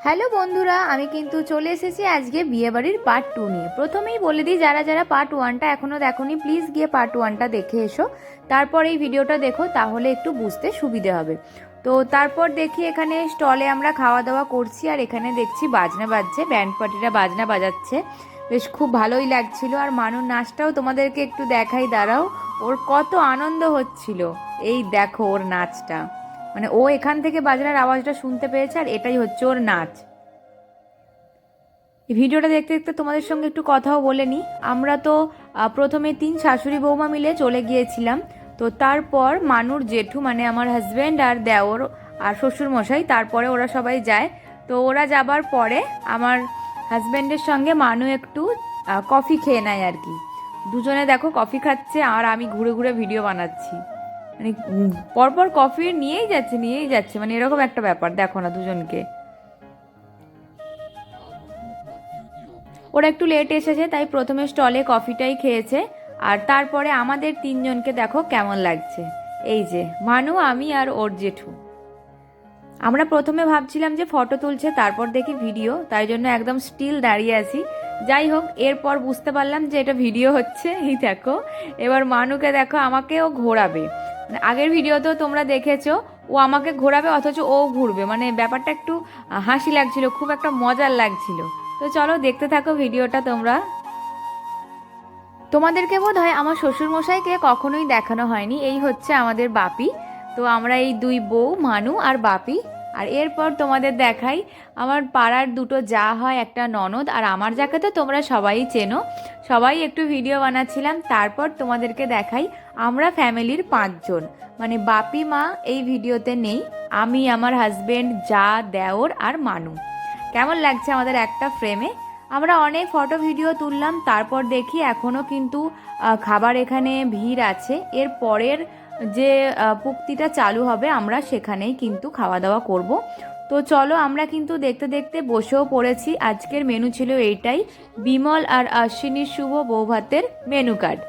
Hello বন্ধুরা, আমি কিন্তু চলে এসেছি আজকে বিয়েবাড়ির পার্ট 2 নিয়ে। প্রথমেই বলে দিই, যারা যারা পার্ট 1টা এখনও দেখোনি প্লিজ গিয়ে পার্ট 1টা দেখে এসো, তারপর এই ভিডিওটা দেখো, তাহলে একটু বুঝতে সুবিধে হবে। তো তারপর দেখি এখানে স্টলে আমরা খাওয়া দাওয়া করছি, আর এখানে দেখছি বাজনা বাজছে, ব্যান্ড পার্টিরা বাজনা বাজাচ্ছে, বেশ খুব ভালোই লাগছিল। আর মানুর নাচটাও তোমাদেরকে একটু দেখাই, দাঁড়াও, ওর কত আনন্দ হচ্ছিল। এই দেখো ওর নাচটা, মানে ও এখান থেকে বাজনার আওয়াজটা শুনতে পেয়েছে, আর এটাই হচ্ছে ওর নাচ। এই ভিডিওটা দেখতে দেখতে তোমাদের সঙ্গে একটু কথাও বলে নিই। আমরা তো প্রথমে 3 শাশুড়ি বৌমা মিলে চলে গিয়েছিলাম। তো তারপর মানুর জেঠু মানে আমার হাজব্যান্ড আর দেওর আর শ্বশুর মশাই, তারপরে ওরা সবাই যায়। তো ওরা যাবার পরে আমার হাজব্যান্ডের সঙ্গে মানু একটু কফি খেয়ে নেয় আর কি। দুজনে দেখো কফি খাচ্ছে, আর আমি ঘুরে ঘুরে ভিডিও বানাচ্ছি, মানে পরপর কফি নিয়েই যাচ্ছে, মানে এরকম একটা ব্যাপার, দেখো না দুজনকে। ওরা একটু লেট এসেছে, তাই প্রথমে স্টলে কফিটাই খেয়েছে, আর তারপরে আমাদের তিনজনকে দেখো কেমন লাগছে। এই যে মানু, আমি আর ওর জেঠু। আমরা প্রথমে ভাবছিলাম যে ফটো তুলছে, তারপর দেখি ভিডিও, তাই জন্য একদম স্টিল দাঁড়িয়ে আছি। যাই হোক, এরপর বুঝতে পারলাম যে এটা ভিডিও হচ্ছে। এই দেখো, এবার মানুকে দেখো, আমাকেও ঘোরাবে, মানে আগের ভিডিওতেও তোমরা দেখেছো, ও আমাকে ঘোরাবে অথচ ও ঘুরবে, মানে ব্যাপারটা একটু হাসি লাগছিল, খুব একটা মজার লাগছিল। তো চলো দেখতে থাকো ভিডিওটা তোমরা। তোমাদেরকে বোধ হয় আমার শ্বশুরমশাইকে কখনোই দেখানো হয়নি। এই হচ্ছে আমাদের বাপি। তো আমরা এই দুই বউ, মানু আর বাপি। আর এরপর তোমাদের দেখাই আমার পাড়ার দুটো যা হয়, একটা ননদ, আর আমার যাকে তো তোমরা সবাই চেনো। সবাই একটু ভিডিও বানাচ্ছিলাম। তারপর তোমাদেরকে দেখাই আমরা ফ্যামিলির 5 জন, মানে বাপি মা এই ভিডিওতে নেই, আমি, আমার হাজবেন্ড, যা, দেওর আর মানু। কেমন লাগছে আমাদের একটা ফ্রেমে। আমরা অনেক ফটো ভিডিও তুললাম, তারপর দেখি এখনও কিন্তু খাবার এখানে ভিড় আছে। এর পরের যে পুক্তিটা চালু হবে, আমরা সেখানেই কিন্তু খাওয়া দাওয়া করব। তো চলো, আমরা কিন্তু দেখতে দেখতে বসেও পড়েছি। আজকের মেনু ছিল এইটাই, বিমল আর অশ্বিনীর শুভ বৌভাতের মেনু কার্ড।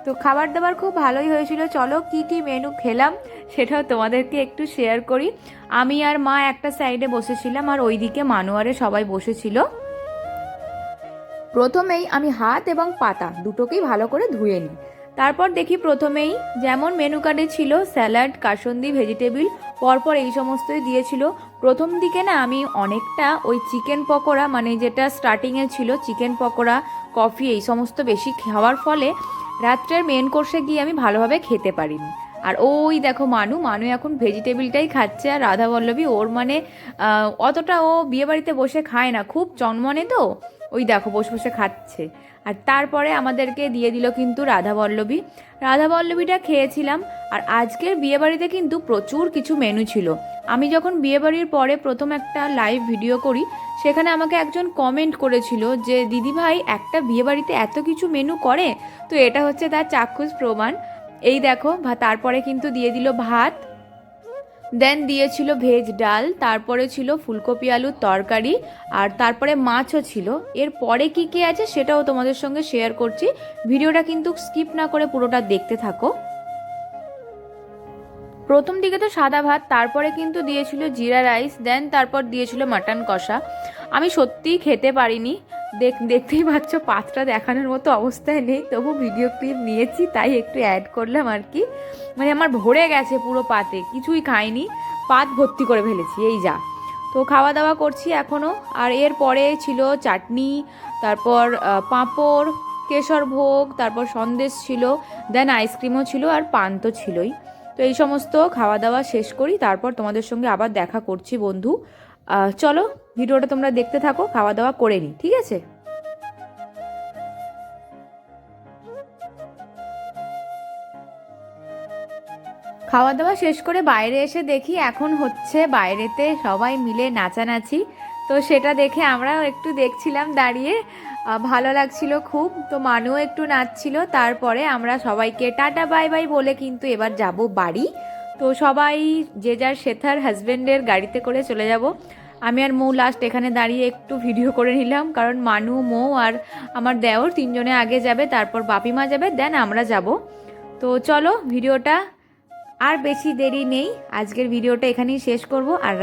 তো খাবার দাবার খুব ভালোই হয়েছিল। চলো কি কি মেনু খেলাম সেটাও তোমাদেরকে একটু শেয়ার করি। আমি আর মা একটা সাইডে বসেছিলাম, আর ওইদিকে মানুয়ারে সবাই বসেছিল। প্রথমেই আমি হাত এবং পাতা দুটোকেই ভালো করে ধুয়ে নিই। তারপর দেখি প্রথমেই যেমন মেনু কার্ডে ছিল স্যালাড, কাসন্দি, ভেজিটেবিল, পরপর এই সমস্তই দিয়েছিল। প্রথম দিকে না আমি অনেকটা ওই চিকেন পকোড়া, মানে যেটা স্টার্টিংয়ে ছিল চিকেন পকোড়া, কফি, এই সমস্ত বেশি খাওয়ার ফলে রাত্রের মেন কোর্সে গিয়ে আমি ভালোভাবে খেতে পারিনি। আর ওই দেখো মানু এখন ভেজিটেবিলটাই খাচ্ছে, আর রাধা বল্লভী ওর মানে অতটা ও বিয়েবাড়িতে বসে খায় না, খুব চনমনে তো, ওই দেখো বসে বসে খাচ্ছে। আর তারপরে আমাদেরকে দিয়ে দিল কিন্তু রাধা বল্লভীটা খেয়েছিলাম। আর আজকের বিয়েবাড়িতে কিন্তু প্রচুর কিছু মেনু ছিল। আমি যখন বিয়েবাড়ির পরে প্রথম একটা লাইভ ভিডিও করি, সেখানে আমাকে একজন কমেন্ট করেছিল যে দিদি ভাই একটা বিয়েবাড়িতে এত কিছু মেনু করে, তো এটা হচ্ছে তার চাক্ষুষ প্রমাণ। এই দেখো, তারপরে কিন্তু দিয়ে দিল ভাত, দেন দিয়েছিল ভেজ ডাল, তারপরে ছিল ফুলকপি আলুর তরকারি, আর তারপরে মাছও ছিল। এর পরে কি কি আছে সেটাও তোমাদের সঙ্গে শেয়ার করছি, ভিডিওটা কিন্তু স্কিপ না করে পুরোটা দেখতে থাকো। প্রথম দিকে তো সাদা ভাত, তারপরে কিন্তু দিয়েছিল জিরা রাইস, দেন তারপর দিয়েছিল মাটন কষা। আমি সত্যিই খেতে পারিনি, দেখতেই পাচ্ছ পাতটা দেখানোর মতো অবস্থায় নেই, তবু ভিডিও ক্লিপ নিয়েছি, তাই একটু অ্যাড করলাম আর কি। মানে আমার ভরে গেছে পুরো পাতে, কিছুই খাইনি, পাত ভর্তি করে ফেলেছি, এই যা। তো খাওয়া দাওয়া করছি এখনও। আর এর পরে ছিল চাটনি, তারপর পাঁপড়, কেশর ভোগ, তারপর সন্দেশ ছিল, দেন আইসক্রিমও ছিল, আর পান তো ছিলই। তো এই সমস্ত খাওয়া দাওয়া শেষ করি, তারপর তোমাদের সঙ্গে আবার দেখা করছি বন্ধু। চলো ভিডিওটা তোমরা দেখতে থাকো, খাওয়া দাওয়া করে নিই, ঠিক আছে? খাওয়া দাওয়া শেষ করে বাইরে এসে দেখি এখন হচ্ছে বাইরেতে সবাই মিলে নাচানাচি। তো সেটা দেখে আমরাও একটু দেখছিলাম দাঁড়িয়ে, ভালো লাগছিল খুব। তো মানুও একটু নাচছিল। তারপরে আমরা সবাইকে টাটা বাই বাই বলে কিন্তু এবার যাব বাড়ি। তো সবাই যে যার শেথার হাজব্যান্ডের গাড়িতে করে চলে যাব। আমি আর মৌ লাস্ট এখানে দাঁড়িয়ে একটু ভিডিও করে নিলাম, কারণ মানু, মৌ আর আমার দেওর তিনজনে আগে যাবে, তারপর বাপিমা যাবে, দেন আমরা যাব। তো চলো ভিডিওটা আর বেশি দেরি নেই, আজকের ভিডিওটা এখানেই শেষ করব। আর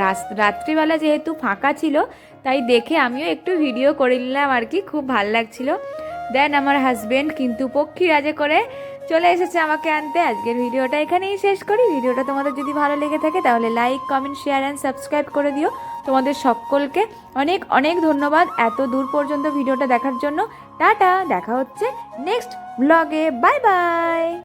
রাত্রিবেলা যেহেতু ফাঁকা ছিল তাই দেখে আমিও একটু ভিডিও করে নিলাম আর কি, খুব ভাল লাগছিল। দেন আমার হাজবেন্ড কিন্তু পক্ষী রাজে করে চলে এসেছে আমাকে আনতে। আজকের ভিডিওটা এখানেই শেষ করি। ভিডিওটা তোমাদের যদি ভালো লেগে থাকে তাহলে like, comment, share and subscribe করে দিও। তোমাদের সকলকে অনেক অনেক ধন্যবাদ এত দূর পর্যন্ত ভিডিওটা দেখার জন্য। টাটা, দেখা হচ্ছে নেক্সট ব্লগে। Bye bye.